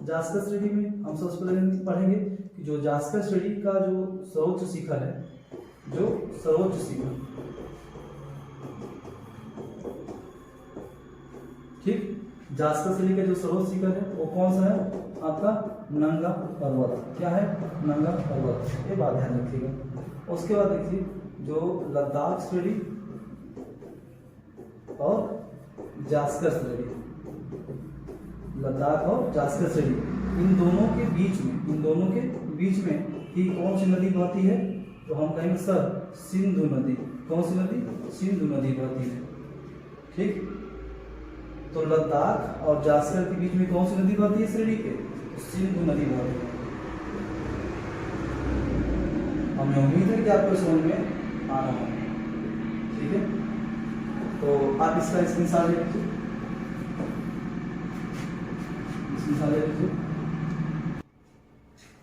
जास्कर श्रेणी में हम सबसे पहले पढ़ेंगे कि जो जास्कर श्रेणी का जो सर्वोच्च शिखर है, जो सर्वोच्च शिखर, ठीक, जास्कर श्रेणी का जो सर्वोच्च शिखर है वो कौन सा है? आपका नंगा पर्वत। क्या है? नंगा पर्वत। ये बात ध्यान रखिएगा। उसके बाद देखिए जो लद्दाख श्रेणी और जास्कर श्रेणी, लद्दाख और जास्कर श्रेणी, इन दोनों के बीच में ही कौन सी नदी बहती है? तो हम कहेंगे सर सिंधु नदी। कौन सी नदी? सिंधु नदी बहती है। ठीक, तो लद्दाख और जास्कर के बीच में कौन सी नदी बहती है श्रेणी के? तो सिंधु नदी बहती है। हमें उम्मीद है कि आपको समझ में आ रहा है। ठीक है, तो आप इसका स्क्रीनशॉट ले लीजिए।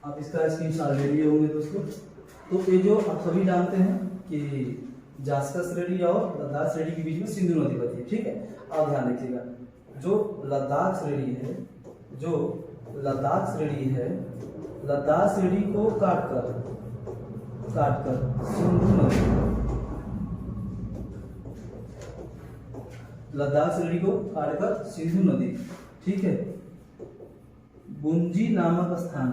आप इसका स्क्रीनशॉट ले लिए होंगे दोस्तों। तो ये जो आप सभी जानते हैं कि जास्कर श्रेणी और लद्दाख श्रेणी के बीच में सिंधु नदी बहती है। ठीक है, आप ध्यान रखिएगा जो लद्दाख श्रेणी है, लद्दाख श्रेणी को काटकर सिंधु नदी, लद्दाख श्रेणी को काटकर सिंधु नदी, ठीक है, गुंजी नामक स्थान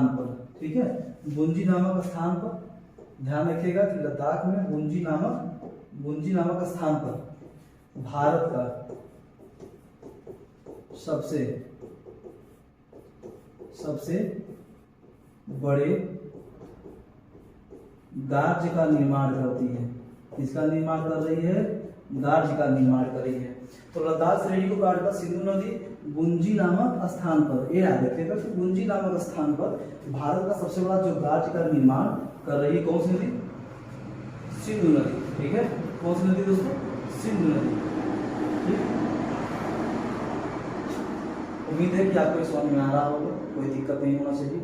पर, ठीक है, गुंजी नामक स्थान पर ध्यान रखिएगा कि लद्दाख में गुंजी नामक स्थान पर भारत का सबसे बड़े गार्ज का निर्माण करती है। किसका निर्माण कर रही है? गार्ज का निर्माण कर रही है। तो लद्दाख श्रेणी को काटकर सिंधु नदी गुंजी नामक स्थान पर, ये याद रखिएगा कि गुंजी नामक स्थान पर भारत का सबसे बड़ा जो राज्य का निर्माण कर रही है कौन सी नदी? सिंधु नदी। ठीक है, कौन सी नदी दोस्तों? सिंधु नदी। ठीक, उम्मीद है कि आपको समझ में आ रहा होगा, कोई दिक्कत नहीं होना चाहिए।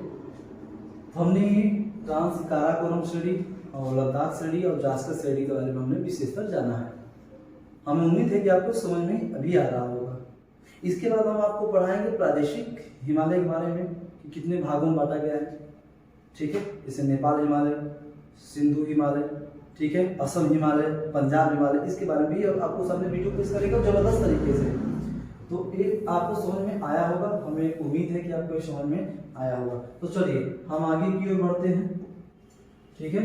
तो हमने ट्रांस काराकोरम श्रेणी और लद्दाख श्रेणी और जास्कर श्रेणी के बारे में हमने विशेषतर जाना है। हमें उम्मीद है कि आपको समझ में अभी आ रहा होगा। इसके बाद हम आपको पढ़ाएंगे प्रादेशिक हिमालय के बारे में कि कितने भागों में बांटा गया है। ठीक है, जैसे नेपाल हिमालय, सिंधु हिमालय, ठीक है, असम हिमालय, पंजाब हिमालय, इसके बारे में भी आपको सामने वीडियो पेश करेगा जबरदस्त तरीके से। तो ये आपको समझ में आया होगा, हमें उम्मीद है कि आपको ये समझ में आया होगा। तो चलिए हम आगे की ओर बढ़ते हैं। ठीक है,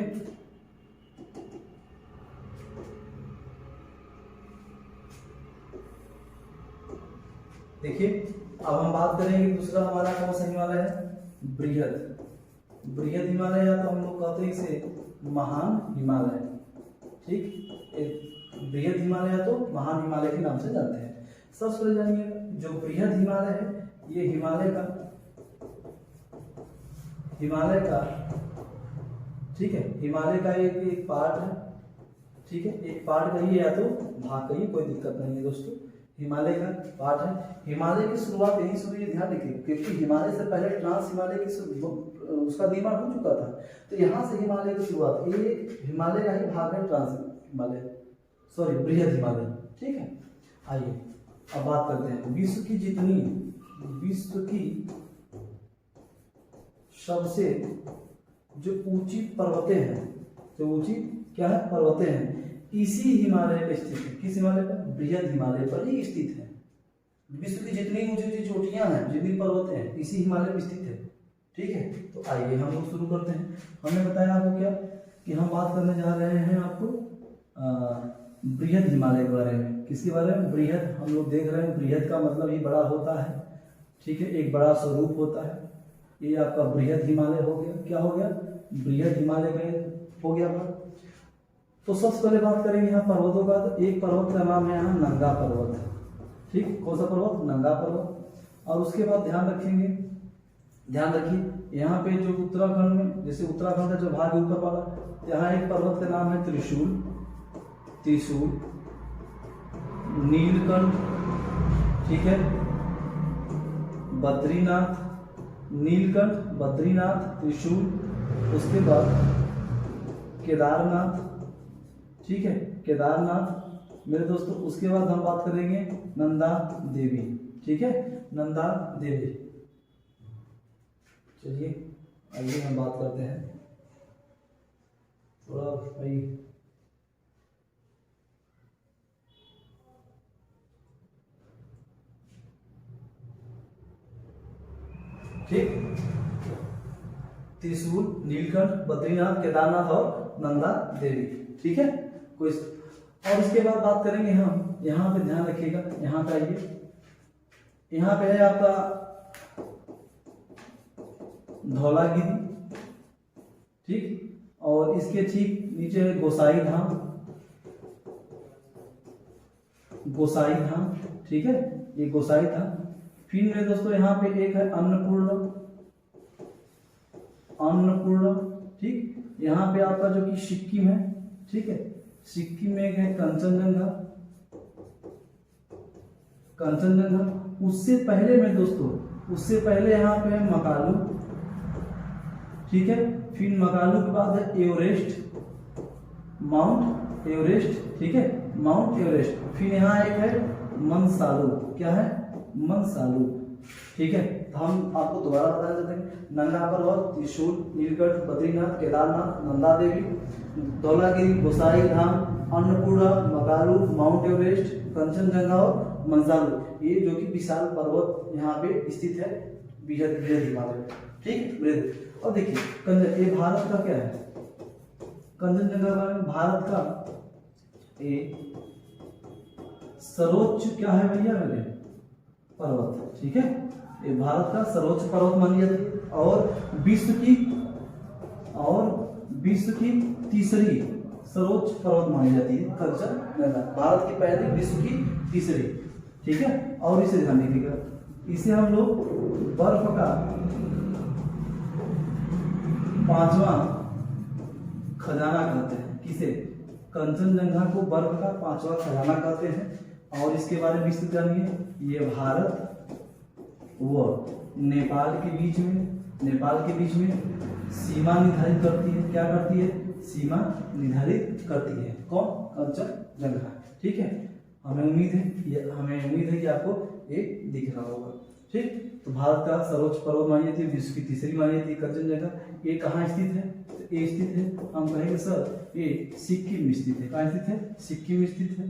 देखिए अब हम बात करेंगे दूसरा हमारा कौन सा हिमालय है? बृहद। बृहद हिमालय या तो हम लोग कहते हैं इसे महान हिमालय। ठीक, बृहद हिमालय या तो महान हिमालय के नाम से जानते हैं। सबसे पहले जानिए जो बृहद हिमालय है, ये हिमालय का ठीक है, हिमालय का एक पार्ट है। ठीक है, एक पार्ट कहिए या तो भाग कहिए, कोई दिक्कत नहीं है दोस्तों, हिमालय का पार्ट है। हिमालय की शुरुआत यहीं से हुई, ध्यान रखिए, क्योंकि हिमालय से पहले ट्रांस हिमालय की उसका निर्माण हो चुका था। तो यहाँ से हिमालय की शुरुआत, एक हिमालय का ही भाग है ट्रांस हिमालय, सॉरी बृहद हिमालय। ठीक है, आइए अब बात करते हैं विश्व की सबसे जो ऊंची पर्वतें हैं, जो ऊंची क्या है पर्वतें हैं, इसी हिमालय पर स्थित है। किस हिमालय पर? बृहद हिमालय पर ही स्थित है। विश्व की जितनी ऊंची ऊंची चोटियां हैं, जितनी पर्वतें हैं, इसी हिमालय में स्थित है। ठीक है, तो आइए हम लोग शुरू करते हैं। हमने बताया आपको क्या कि हम बात करने जा रहे हैं आपको बृहद हिमालय के बारे में। किसके बारे में? बृहद। हम लोग देख रहे हैं बृहद का मतलब ही बड़ा होता है। ठीक है, एक बड़ा स्वरूप होता है। ये आपका बृहद हिमालय हो गया। क्या हो गया? बृहद हिमालय का हो गया बात। तो सबसे पहले बात करेंगे यहाँ पर्वतों का। तो एक पर्वत का नाम है यहाँ नंगा पर्वत। ठीक, कौन सा पर्वत? नंगा पर्वत। और उसके बाद ध्यान रखिए यहाँ पे जो उत्तराखंड में, जैसे उत्तराखंड का जो भाग है ऊपर वाला, यहाँ एक पर्वत का नाम है त्रिशूल, नीलकंठ, ठीक है, बद्रीनाथ, नीलकंठ, बद्रीनाथ, त्रिशूल, उसके बाद केदारनाथ। ठीक है, केदारनाथ मेरे दोस्तों। उसके बाद हम बात करेंगे नंदा देवी। ठीक है, नंदा देवी। चलिए आइए हम बात करते हैं थोड़ा भाई। ठीक, त्रिशूल, नीलकंठ, बद्रीनाथ, केदारनाथ और नंदा देवी। ठीक है, कोई और इसके बाद बात करेंगे हम, यहाँ पे ध्यान रखिएगा, यहाँ पे आइए, यहाँ पे है आपका धौलागिरी। ठीक, और इसके ठीक नीचे है गोसाई धाम। ठीक है, ये गोसाई धाम। फिर मेरे दोस्तों यहाँ पे एक है अन्नपूर्णा। ठीक, यहाँ पे आपका जो कि सिक्किम है। ठीक है, सिक्किम में एक है कंचनजंगा। उससे पहले में दोस्तों, उससे पहले यहाँ पे है मकालू। ठीक है, फिर मकालू के बाद है एवरेस्ट, माउंट एवरेस्ट। ठीक है, माउंट एवरेस्ट। फिर यहाँ एक है मनसालू। क्या है? मनसालू। ठीक है, तो हम आपको दोबारा बता देते हैं। नंगा पर्वत, त्रिशूल, नीलकंठ, बद्रीनाथ, केदारनाथ, नंदा देवी, धौलागिरी, गोसाई धाम, अन्नपूर्णा, मकालू, माउंट एवरेस्ट, कंचनजंगा और मंसालू, ये जो कि विशाल पर्वत यहाँ पे स्थित है बृहद हिमालय। ठीक, बृहद। और देखिए ये भारत का क्या है? कंचनजंगा भारत का ये सर्वोच्च क्या है भैया? मेरे पर्वत। ठीक है, ये भारत का सर्वोच्च पर्वत मान लिया जाए और विश्व की तीसरी सर्वोच्च पर्वत मानी जाती है कंचनजंगा। भारत की पहली, विश्व की तीसरी। ठीक है, और इसे ध्यान दीजिएगा, इसे हम लोग बर्फ का 5वां खजाना कहते हैं। किसे? कंचनजंगा को बर्फ का 5वां खजाना कहते हैं। और इसके बारे में विस्तृत जानिए। ये भारत व नेपाल के बीच में सीमा निर्धारित करती है। क्या करती है? सीमा निर्धारित करती है। कौन? कंचनजंगा। ठीक है, हमें उम्मीद है कि आपको ये दिख रहा होगा। ठीक, तो भारत का सर्वोच्च पर्वत मानी जाती है, विश्व की तीसरी मानी जाती है कंचनजंगा। ये कहाँ स्थित है? तो ये स्थित है, हम कहेंगे सर ये सिक्किम में स्थित है। कहाँ स्थित है? सिक्किम में स्थित है।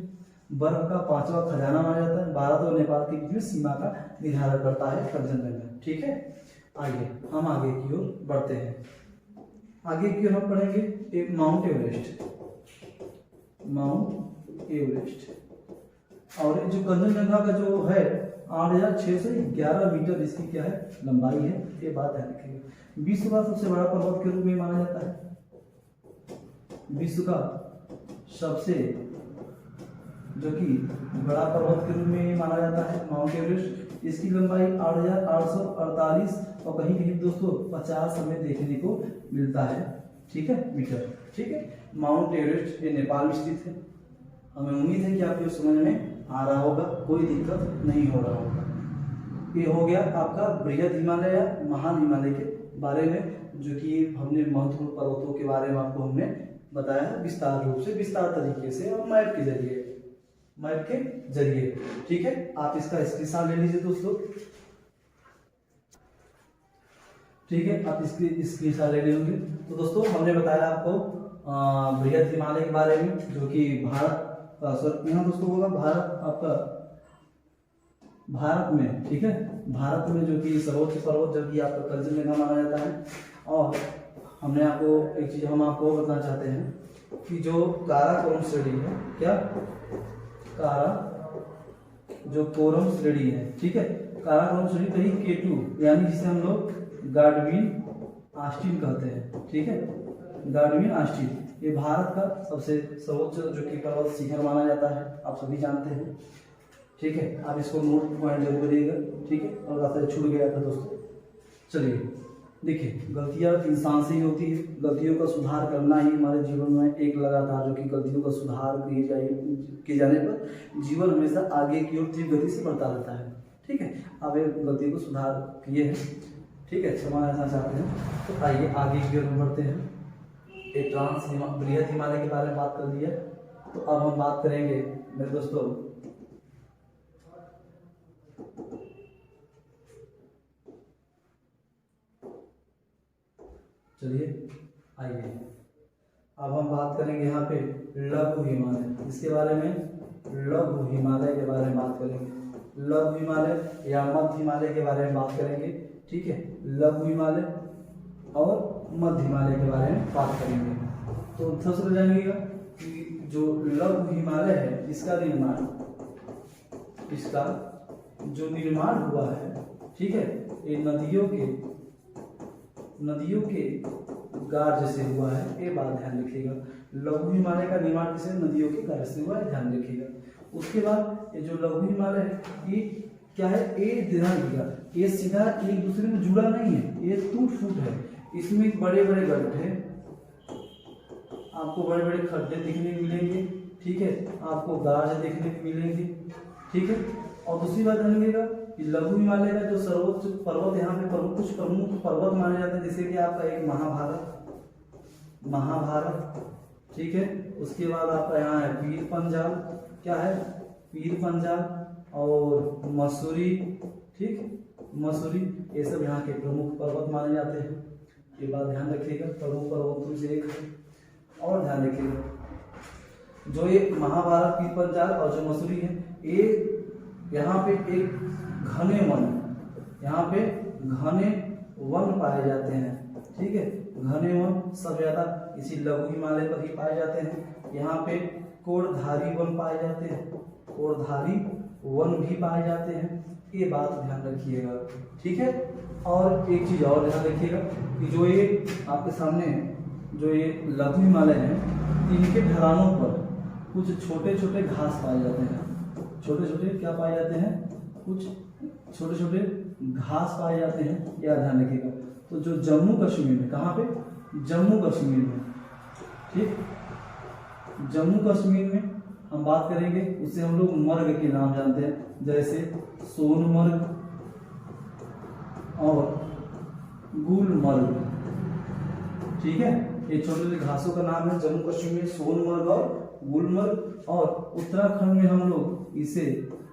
बर्फ का 5वां खजाना माना जाता है। भारत और नेपाल के बीच में सीमा का निर्धारण करता है कंचनजंगा। ठीक है, आइए हम आगे की ओर बढ़ते हैं। आगे की ओर हम पढ़ेंगे एक माउंट एवरेस्ट। और जो कंचनजंगा का जो है 8,611 मीटर इसकी क्या है? लंबाई है। ये बात ध्यान रखिएगा। विश्व का सबसे बड़ा पर्वत के रूप में माना जाता है। विश्व का सबसे जो कि बड़ा पर्वत के रूप में माना जाता है माउंट एवरेस्ट। इसकी लंबाई 8,848 और कहीं कहीं दोस्तों 50 हमें देखने को मिलता है। ठीक है, मीटर। ठीक है, माउंट एवरेस्ट ये नेपाल में स्थित है। हमें उम्मीद है कि आपको समझ में आ रहा होगा, कोई दिक्कत नहीं हो रहा होगा। ये हो गया आपका बृहद हिमालय या महान हिमालय के बारे में, जो कि हमने महत्वपूर्ण पर्वतों के बारे में आपको हमने बताया है विस्तार रूप से, विस्तार तरीके से और मैप के जरिए। ठीक है, आप इसका स्क्रीनशॉट ले लीजिए दोस्तों। ठीक है, आप इसकी स्क्रीनशॉट ले लेंगे। तो दोस्तों हमने बताया आपको बृहद हिमालय के बारे में, जो कि भारत यहाँ दोस्तों होगा भारत आपका भारत में। ठीक है, भारत में जो कि सर्वोच्च पर्वत जो कि आपका कंचनजंगा माना जाता है। और हमने आपको एक चीज हम आपको बताना चाहते हैं कि जो काराकोरम श्रेणी है, क्या जो कोरम श्रेणी है, ठीक है, काराकोरम श्रेणी कहीं K2 यानी जिसे हम लोग गाडविन आस्टीन कहते हैं। ठीक है, गाडविन आस्टीन ये भारत का सबसे सर्वोच्च जो कि पर्वत शिखर माना जाता है, आप सभी जानते हैं। ठीक है, आप इसको नोट पॉइंट जरूर करिएगा। ठीक है, और रास्ता छूट गया था दोस्तों। चलिए देखिए, गलतियां इंसान से ही होती है। गलतियों का सुधार करना ही हमारे जीवन में एक लगातार जो कि गलतियों का सुधार किए जाने पर जीवन हमेशा आगे की ओर तीव्र गति से बढ़ता रहता है। ठीक है, आप एक गलती को सुधार किए हैं। ठीक है, क्षमा ऐसा चाहते हैं। तो आइए आगे की ओर बढ़ते हैं। एक बृहद हिमालय के बारे में बात कर दिया, तो अब हम बात करेंगे मेरे दोस्तों चलिए आइए अब हम बात करेंगे यहाँ पे लघु हिमालय। इसके बारे में लघु हिमालय के बारे में बात करेंगे। लघु हिमालय या मध्य हिमालय के बारे में बात करेंगे। ठीक है, लघु हिमालय और मध्य हिमालय के बारे में बात करेंगे। तो सबसे पहले जानिएगा कि जो लघु हिमालय है इसका जो निर्माण हुआ है, ठीक है, ये नदियों के गार से हुआ है। ये बात ध्यान रखिएगा। लघु हिमालय का निर्माण किसे? नदियों के गार से हुआ है, ध्यान रखिएगा। उसके बाद ये जो लघु हिमालय है ये क्या है? ये ध्यान रखिएगा, ये सीधा एक दूसरे में जुड़ा नहीं है, ये टूट फूट है। इसमें बड़े बड़े गड्ढे, आपको बड़े बड़े खड्डे देखने को मिलेंगे। ठीक है, आपको गाज देखने को मिलेंगे। ठीक है, और दूसरी बात जानिएगा कि लघु हिमालय का जो सर्वोच्च पर्वत यहाँ पे कुछ प्रमुख पर्वत माने जाते हैं, जैसे कि आपका एक महाभारत। ठीक है, उसके बाद आपका यहाँ है पीर पंजाल। क्या है? पीर पंजाल और मसूरी। ठीक, मसूरी, ये सब यहाँ के प्रमुख पर्वत माने जाते हैं। ये बात ध्यान रखिएगा, प्रमुख पर्वतों से एक है। और ध्यान रखिएगा, जो ये महाभारत, पीर पंजाल और जो मसूरी है, ये यहाँ पे एक घने वन पाए जाते हैं। ठीक है, घने वन सब ज्यादा इसी लघु हिमालय पर ही पाए जाते हैं। यहाँ पे कोड़धारी वन पाए जाते हैं, कोड़धारी वन भी पाए जाते हैं। ये बात ध्यान रखिएगा। ठीक है, और एक चीज और ध्यान रखिएगा कि जो ये आपके सामने जो ये लघु हिमालय है, इनके ढलानों पर कुछ छोटे छोटे घास पाए जाते हैं। छोटे छोटे क्या पाए जाते हैं? कुछ छोटे छोटे घास पाए जाते हैं, यह ध्यान रखिएगा। तो जो जम्मू कश्मीर में, कहाँ पे, जम्मू कश्मीर में, ठीक, जम्मू कश्मीर में हम बात करेंगे, उससे हम लोग मर्ग के नाम जानते हैं, जैसे सोनमर्ग और गुलमर्ग, ठीक है। ये छोटे छोटे घासों का नाम है जम्मू कश्मीर में सोनमर्ग और गुलमर्ग। और उत्तराखंड में हम लोग इसे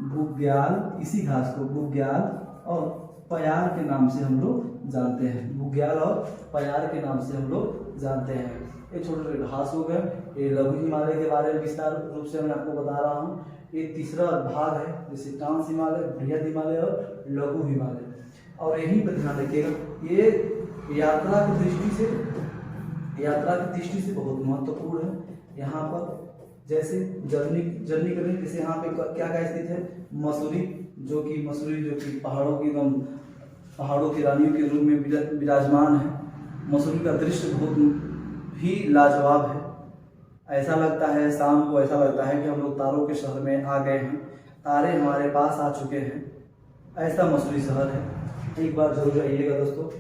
बुग्याल, इसी घास को बुग्याल और प्यार के नाम से हम लोग जानते हैं, बुग्याल और प्यार के नाम से हम लोग जानते हैं। ये छोटे छोटे घास हो गए। ये लघु हिमालय के बारे में विस्तार रूप से मैं आपको बता रहा हूँ। ये तीसरा भाग है, जैसे ट्रांस हिमालय, बृहद हिमालय और लघु हिमालय। और यहीं पर ध्यान रखिएगा, ये यात्रा की दृष्टि से बहुत महत्वपूर्ण है। यहाँ पर जैसे जर्नी करें, जैसे यहाँ पे क्या स्थित है, मसूरी, जो कि पहाड़ों की रानियों के रूप में विराजमान है। मसूरी का दृश्य बहुत ही लाजवाब है। ऐसा लगता है शाम को, ऐसा लगता है कि हम लोग तारों के शहर में आ गए हैं, तारे हमारे पास आ चुके हैं, ऐसा मसूरी शहर है। एक बार जरूर जाइएगा दोस्तों।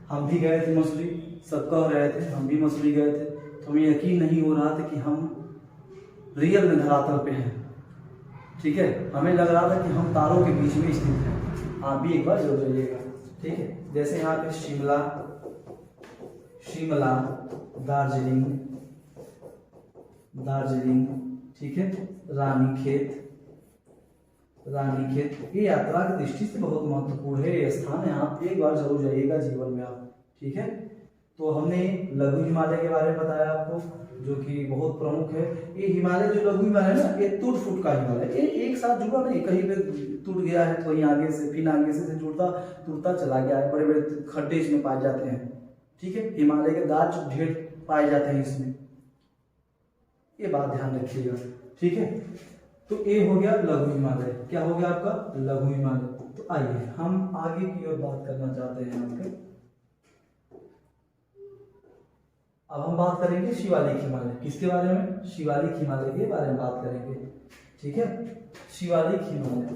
हम भी गए थे मसूरी, सब कह रहे थे, हम भी मसूरी गए थे, तो हमें यकीन नहीं हो रहा था कि हम रियल में धरातल पे हैं, ठीक है। हमें लग रहा था कि हम तारों के बीच में स्थित हैं। आप भी एक बार जरूर जाइएगा, ठीक है। जैसे यहाँ पे शिमला, दार्जिलिंग, ठीक है, रानीखेत, ये यात्रा की दृष्टि से बहुत महत्वपूर्ण है, ये स्थान है। आप एक बार जरूर जाइएगा जीवन में आप, ठीक है। तो हमने लघु हिमालय के बारे में बताया आपको, जो कि बहुत प्रमुख है। ये हिमालय जो लघु हिमालय है ना, ये टूट फूट का हिमालय, ये एक साथ जुड़ा नहीं, कहीं पे टूट गया है तो यहाँ आगे से, फिर आगे से टूटता चला गया है। बड़े बड़े खड्डे इसमें पाए जाते हैं, ठीक है। हिमालय के गाछ ढेर पाए जाते हैं इसमें, ये बात ध्यान रखिएगा, ठीक है। तो ये हो गया लघु हिमालय। क्या हो गया आपका, लघु हिमालय। तो आइए हम आगे की ओर बात करना चाहते हैं आपके। अब हम बात करेंगे शिवालिक हिमालय। किसके बारे में, शिवालिक हिमालय के बारे में बात करेंगे, ठीक है। शिवालिक हिमालय,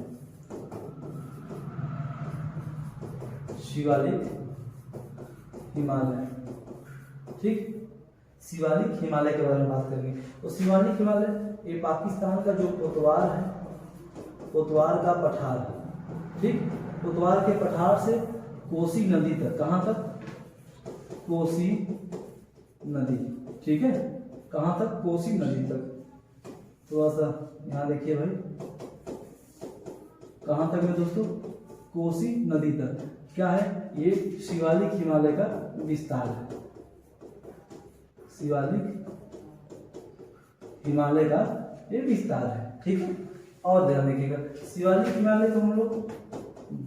ठीक, शिवालिक हिमालय के बारे में बात करेंगे। तो शिवालिक हिमालय ये पाकिस्तान का जो कोतवार है, कोतवार का पठार है, ठीक। कोतवार के पठार से कोसी नदी तक, कहाँ तक, कोसी नदी, ठीक है। कहाँ तक, कोसी नदी तक। थोड़ा सा यहाँ देखिए भाई, कहाँ तक है दोस्तों, कोसी नदी तक। क्या है, ये शिवालिक हिमालय का विस्तार है, शिवालिक हिमालय का ये विस्तार है, ठीक है। और ध्यान रखिएगा, शिवालिक हिमालय को हम लोग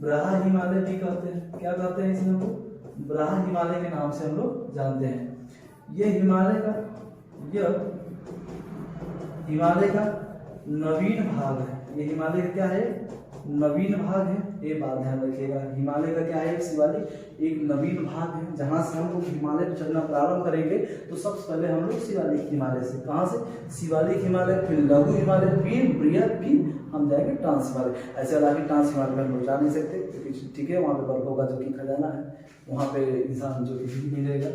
ब्राह हिमालय भी कहते हैं। क्या कहते हैं इसे हम लोग, ब्राह हिमालय के नाम से हम लोग जानते हैं। ये हिमालय का नवीन भाग है। ये हिमालय का क्या है, नवीन भाग है, ये बात ध्यान रखिएगा। हिमालय का क्या है, शिवालिक एक नवीन भाग है, जहां से हम लोग हिमालय पर चढ़ना प्रारंभ करेंगे तो सबसे पहले हम लोग शिवालिक हिमालय से, कहां से, शिवालिक हिमालय, फिर लघु हिमालय, फिर बृहद, फिर हम जाएंगे ट्रांस हिमालय। ऐसे हालांकि ट्रांस हिमालय में हम लोग जा नहीं सकते क्योंकि, ठीक है, वहाँ पे बर्फों का जो कि खजाना है, वहाँ पे इंसान जो कि नहीं रहेगा।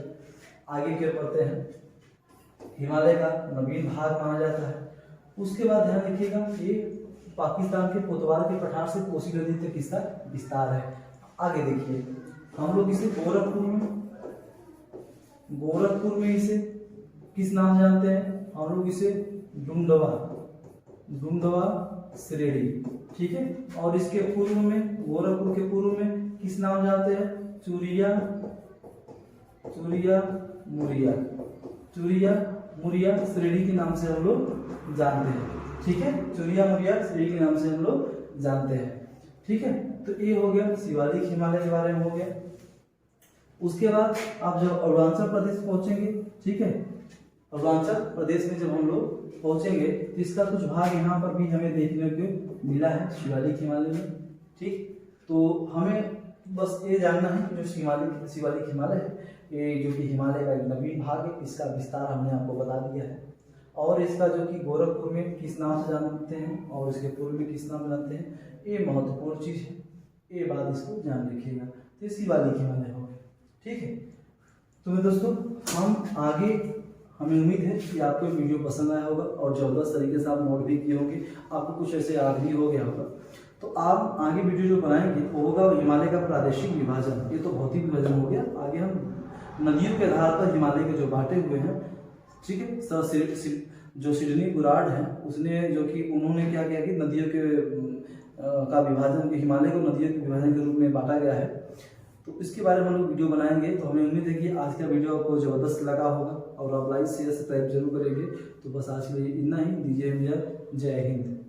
आगे की ओर बढ़ते हैं। हिमालय का नवीन भाग माना जाता है। उसके बाद ध्यान रखिएगा, ये पाकिस्तान के कोतवार के पठार से कोसी नदी तक इसका विस्तार है। आगे देखिए, हम लोग इसे गोरखपुर में इसे किस नाम जानते हैं, हम लोग इसे डुमडवा श्रेणी, ठीक है। और इसके पूर्व में, गोरखपुर के पूर्व में किस नाम जानते हैं, चुरिया मुरिया श्रेणी के नाम से हम लोग जानते हैं, ठीक है। चुरिया मुरिया श्रेणी के नाम से हम लोग जानते हैं, ठीक है। तो ये हो गया शिवालिक हिमालय के बारे में हो गया। उसके बाद आप जब अरुणाचल प्रदेश पहुंचेंगे, ठीक है, अरुणाचल प्रदेश में जब हम लोग पहुंचेंगे तो इसका कुछ भाग यहाँ पर भी हमें देखने को मिला है शिवालिक हिमालय में, ठीक। तो हमें बस ये जानना है कि जो शिवालिक हिमालय है, ये जो कि हिमालय का एक नवीन भाग है, इसका विस्तार हमने आपको बता दिया है। और इसका जो कि गोरखपुर में किस नाम से जानते हैं और इसके पूर्व में किस नाम से जानते हैं, ये महत्वपूर्ण चीज़ है। ये बात इसको ध्यान रखिएगा। तो इसी वाली हिमालय हो गए, ठीक है। तो मेरे दोस्तों हम आगे, हमें उम्मीद है कि आपको वीडियो पसंद आया होगा और ज़बरदस्त तरीके से आप नोट भी किए होंगे, आपको कुछ ऐसे याद भी हो गया होगा। तो आप आगे वीडियो जो बनाएंगे वो होगा हिमालय का प्रादेशिक विभाजन। ये तो भौतिक विभाजन हो गया। आगे हम नदियों के आधार पर हिमालय के जो बांटे हुए हैं, ठीक है। सर जो सिडनी गुराड है उसने जो कि उन्होंने क्या किया कि नदियों के का विभाजन, हिमालय को नदियों के विभाजन के रूप में बांटा गया है। तो इसके बारे में हम लोग वीडियो बनाएंगे। तो हमें उम्मीद है कि आज का वीडियो आपको ज़बरदस्त लगा होगा और आप लाइक शेयर सब्सक्राइब जरूर करेंगे। तो बस आज के लिए इतना ही। दीजिए भैया, जय हिंद।